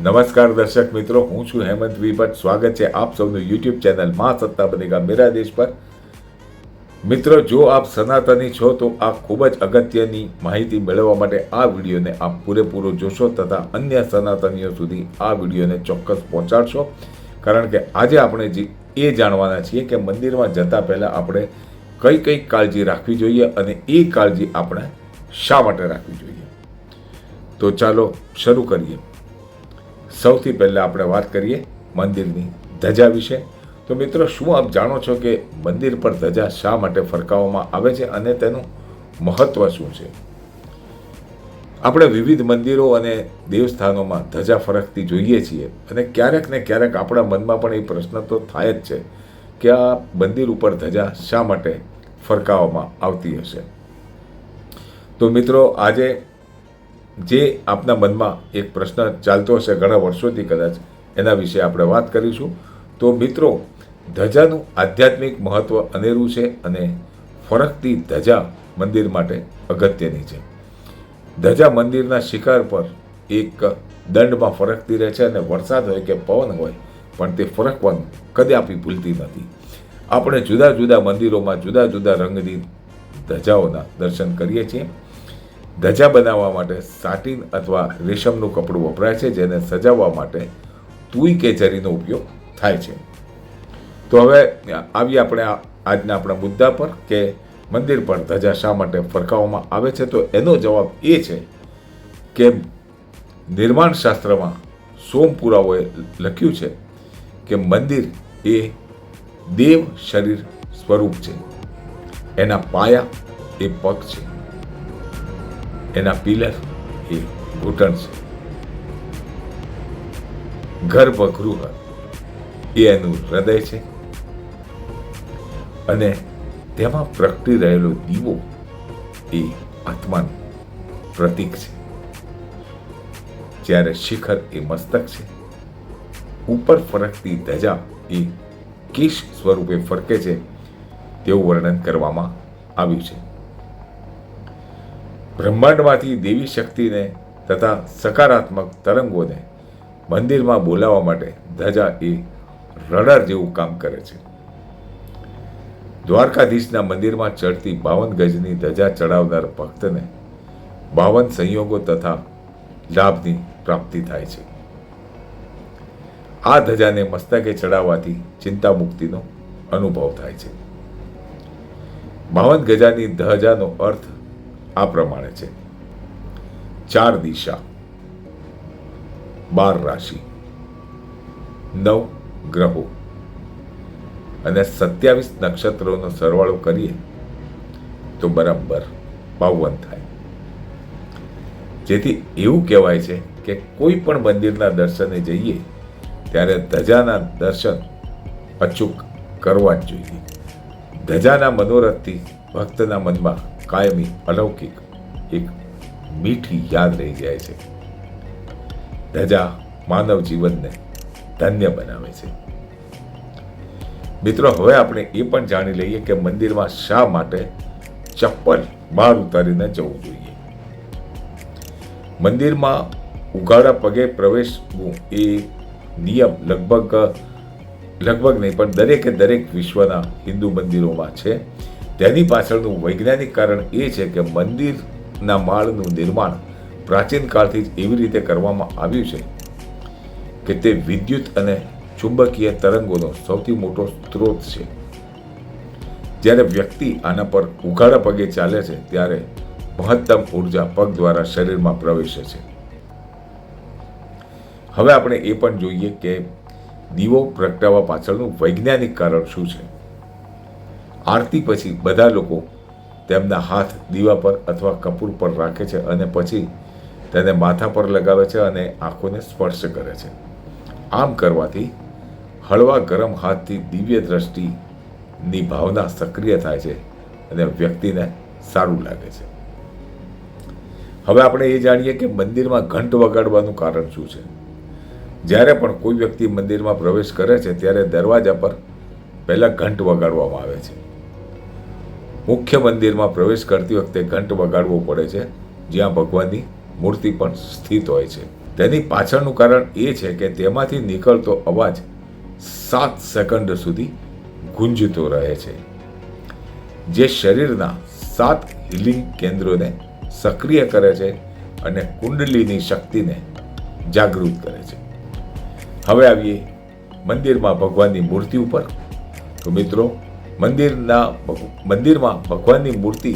નમસ્કાર દર્શક મિત્રો, હું છું હેમંત વિભટ. સ્વાગત છે આપ સૌનું યુટ્યુબ ચેનલ માં સત્તા બનેગા મેરા દેશ પર. મિત્રો, જો આપ સનાતની છો તો આ ખૂબ જ અગત્યની માહિતી મેળવવા માટે આ વિડીયોને આપ પૂરેપૂરો જોશો તથા અન્ય સનાતનીઓ સુધી આ વિડીયોને ચોક્કસ પહોંચાડશો. કારણ કે આજે આપણે એ જાણવાના છીએ કે મંદિરમાં જતા પહેલાં આપણે કઈ કઈ કાળજી રાખવી જોઈએ અને એ કાળજી આપણે શા માટે રાખવી જોઈએ. તો ચાલો શરૂ કરીએ. સૌથી પહેલાં આપણે વાત કરીએ મંદિરની ધજા વિશે. તો મિત્રો, શું આપ જાણો છો કે મંદિર પર ધજા શા માટે ફરકાવવામાં આવે છે અને તેનું મહત્ત્વ શું છે? આપણે વિવિધ મંદિરો અને દેવસ્થાનોમાં ધજા ફરકતી જોઈએ છીએ અને ક્યારેક ને ક્યારેક આપણા મનમાં પણ એ પ્રશ્ન તો થાય જ છે કે આ મંદિર ઉપર ધજા શા માટે ફરકાવવામાં આવતી હશે. તો મિત્રો, આજે જે આપના મનમાં એક પ્રશ્ન ચાલતો હશે ઘણા વર્ષોથી કદાચ, એના વિશે આપણે વાત કરીશું. તો મિત્રો, ધજાનું આધ્યાત્મિક મહત્ત્વ અનેરું છે અને ફરકતી ધજા મંદિર માટે અગત્યની છે. ધજા મંદિરના શિખર પર એક દંડમાં ફરકતી રહે છે અને વરસાદ હોય કે પવન હોય પણ તે ફરકવાનું કદાપી ભૂલતી નથી. આપણે જુદા જુદા મંદિરોમાં જુદા જુદા રંગની ધજાઓના દર્શન કરીએ છીએ. ધજા બનાવવા માટે સાટીન અથવા રેશમનું કપડું વપરાય છે, જેને સજાવવા માટે તુઈ કે જરીનો ઉપયોગ થાય છે. તો હવે આવીએ આપણે આજના આપણા મુદ્દા પર કે મંદિર પર ધજા શા માટે ફરકાવવામાં આવે છે. તો એનો જવાબ એ છે કે નિર્માણ શાસ્ત્રમાં સોમપુરાઓએ લખ્યું છે કે મંદિર એ દેવ શરીર સ્વરૂપ છે. એના પાયા એ પગ છે, એના પિલર એ ઘૂંટણ છે, ગર્ભગૃહ એ એનું હૃદય છે અને તેમાં પ્રગટી રહેલો દીવો એ આત્માનું પ્રતીક છે. જ્યારે શિખર એ મસ્તક છે, ઉપર ફરકતી ધજા એ કેશ સ્વરૂપે ફરકે છે તેવું વર્ણન કરવામાં આવ્યું છે. બ્રહ્માંડમાંથી દેવી શક્તિને તથા સકારાત્મક તરંગોને મંદિરમાં બોલાવવા માટે ધજા એ રડાર જેવું કામ કરે છે. દ્વારકાધીશના મંદિરમાં ચડતી 52 ગજની ધજા ચડાવનાર ભક્તને 52 સંયોગો તથા લાભની પ્રાપ્તિ થાય છે. આ ધજાને મસ્તકે ચડાવવાથી ચિંતા મુક્તિનો અનુભવ થાય છે. 52 ગજાની ધજાનો અર્થ આ પ્રમાણે છે: 4 દિશા, 12 રાશિ, 9 ગ્રહો અને 27 નક્ષત્રોનો સરવાળો કરીએ તો બરાબર 52 થાય. જેથી એવું કહેવાય છે કે કોઈ પણ મંદિરના દર્શને જઈએ ત્યારે ધજાના દર્શન અચૂક કરવા જ જોઈએ. ધજાના મનોરથથી ભક્તના મનમાં કાયમી અલૌકિક એક મીઠી યાદ રહી જાય છે. ધજા માનવ જીવનને ધન્ય બનાવે છે. મિત્રો, હવે આપણે એ પણ જાણી લઈએ કે મંદિરમાં શા માટે ચપ્પલ બહાર ઉતારીને જવું જોઈએ. મંદિરમાં ઉઘાડા પગે પ્રવેશવું એ નિયમ લગભગ નહીં પણ દરેકે દરેક વિશ્વના હિન્દુ મંદિરોમાં છે. તેની પાછળનું વૈજ્ઞાનિક કારણ એ છે કે મંદિરના માળનું નિર્માણ પ્રાચીન કાળથી જ એવી રીતે કરવામાં આવ્યું છે કે તે વિદ્યુત અને ચુંબકીય તરંગોનો સૌથી મોટો સ્ત્રોત છે. જ્યારે વ્યક્તિ આના પર ઉઘાડા પગે ચાલે છે ત્યારે મહત્તમ ઉર્જા પગ દ્વારા શરીરમાં પ્રવેશે છે. હવે આપણે એ પણ જોઈએ કે દીવો પ્રગટાવવા પાછળનું વૈજ્ઞાનિક કારણ શું છે. આરતી પછી બધા લોકો તેમના હાથ દીવા પર અથવા કપૂર પર રાખે છે અને પછી તેને માથા પર લગાવે છે અને આંખોને સ્પર્શ કરે છે. આમ કરવાથી હળવા ગરમ હાથથી દિવ્ય દ્રષ્ટિની ભાવના સક્રિય થાય છે અને વ્યક્તિને સારું લાગે છે. હવે આપણે એ જાણીએ કે મંદિરમાં ઘંટ વગાડવાનું કારણ શું છે. જ્યારે પણ કોઈ વ્યક્તિ મંદિરમાં પ્રવેશ કરે છે ત્યારે દરવાજા પર પહેલાં ઘંટ વગાડવામાં આવે છે. મુખ્ય મંદિરમાં પ્રવેશ કરતી વખતે ઘંટ વગાડવો પડે છે, જ્યાં ભગવાનની મૂર્તિ પણ સ્થિત હોય છે. તેની પાછળનું કારણ એ છે કે તેમાંથી નીકળતો અવાજ 7 સેકન્ડ સુધી ગુંજતો રહે છે, જે શરીરના 7 હીલિંગ કેન્દ્રોને સક્રિય કરે છે અને કુંડલીની શક્તિને જાગૃત કરે છે. હવે આવીએ મંદિરમાં ભગવાનની મૂર્તિ ઉપર. તો મિત્રો, મંદિરમાં ભગવાનની મૂર્તિ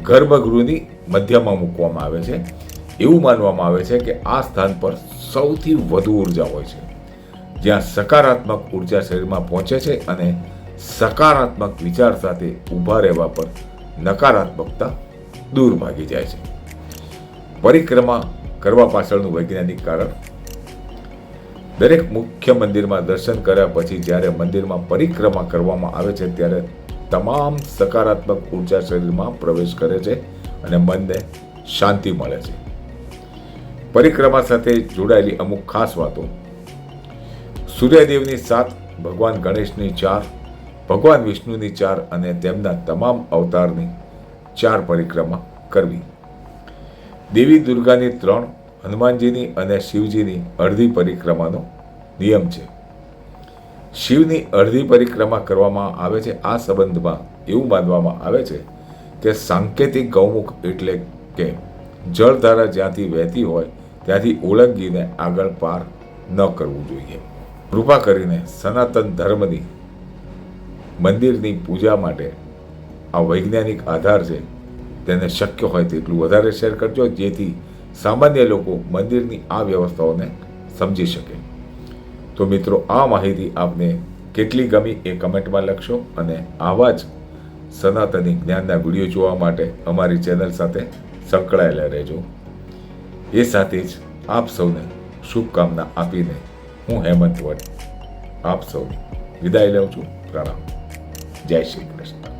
ગર્ભગૃહની મધ્યમાં મૂકવામાં આવે છે. એવું માનવામાં આવે છે કે આ સ્થાન પર સૌથી વધુ ઉર્જા હોય છે, જ્યાં સકારાત્મક ઉર્જા શરીરમાં પહોંચે છે અને સકારાત્મક વિચાર સાથે ઊભા રહેવા પર નકારાત્મકતા દૂર ભાગી જાય છે. પરિક્રમા કરવા પાછળનું વૈજ્ઞાનિક કારણ: દરેક મુખ્ય મંદિરમાં દર્શન કર્યા પછી જ્યારે મંદિરમાં પરિક્રમા કરવામાં આવે છે ત્યારે તમામ સકારાત્મક ઉર્જા શરીરમાં પ્રવેશ કરે છે અને મનને શાંતિ મળે છે. પરિક્રમા સાથે જોડાયેલી અમુક ખાસ વાતો: સૂર્યદેવની 7, ભગવાન ગણેશની 4, ભગવાન વિષ્ણુની 4 અને તેમના તમામ અવતારની 4 પરિક્રમા કરવી. દેવી દુર્ગાની 3, હનુમાનજીની અને શિવજીની અડધી પરિક્રમાનો નિયમ છે. શિવની અડધી પરિક્રમા કરવામાં આવે છે. આ સંબંધમાં એવું માનવામાં આવે છે કે સાંકેતિક ગૌમુખ એટલે કે જળધારા જ્યાંથી વહેતી હોય ત્યાંથી ઓળંગીને આગળ પાર ન કરવું જોઈએ. કૃપા કરીને સનાતન ધર્મની મંદિરની પૂજા માટે આ વૈજ્ઞાનિક આધાર છે તેને શક્ય હોય તેટલું વધારે શેર કરજો, જેથી સામાન્ય લોકો મંદિરની આ વ્યવસ્થાઓને સમજી શકે. તો મિત્રો, આ માહિતી આપને કેટલી ગમી એ કમેન્ટમાં લખશો અને આવા જ સનાતની જ્ઞાનના વિડીયો જોવા માટે અમારી ચેનલ સાથે સંકળાયેલા રહેજો. એ સાથે જ આપ સૌને શુભકામના આપીને હું હેમંત વટ આપ સૌની વિદાય લઉં છું. પ્રણામ. જય શ્રી કૃષ્ણ.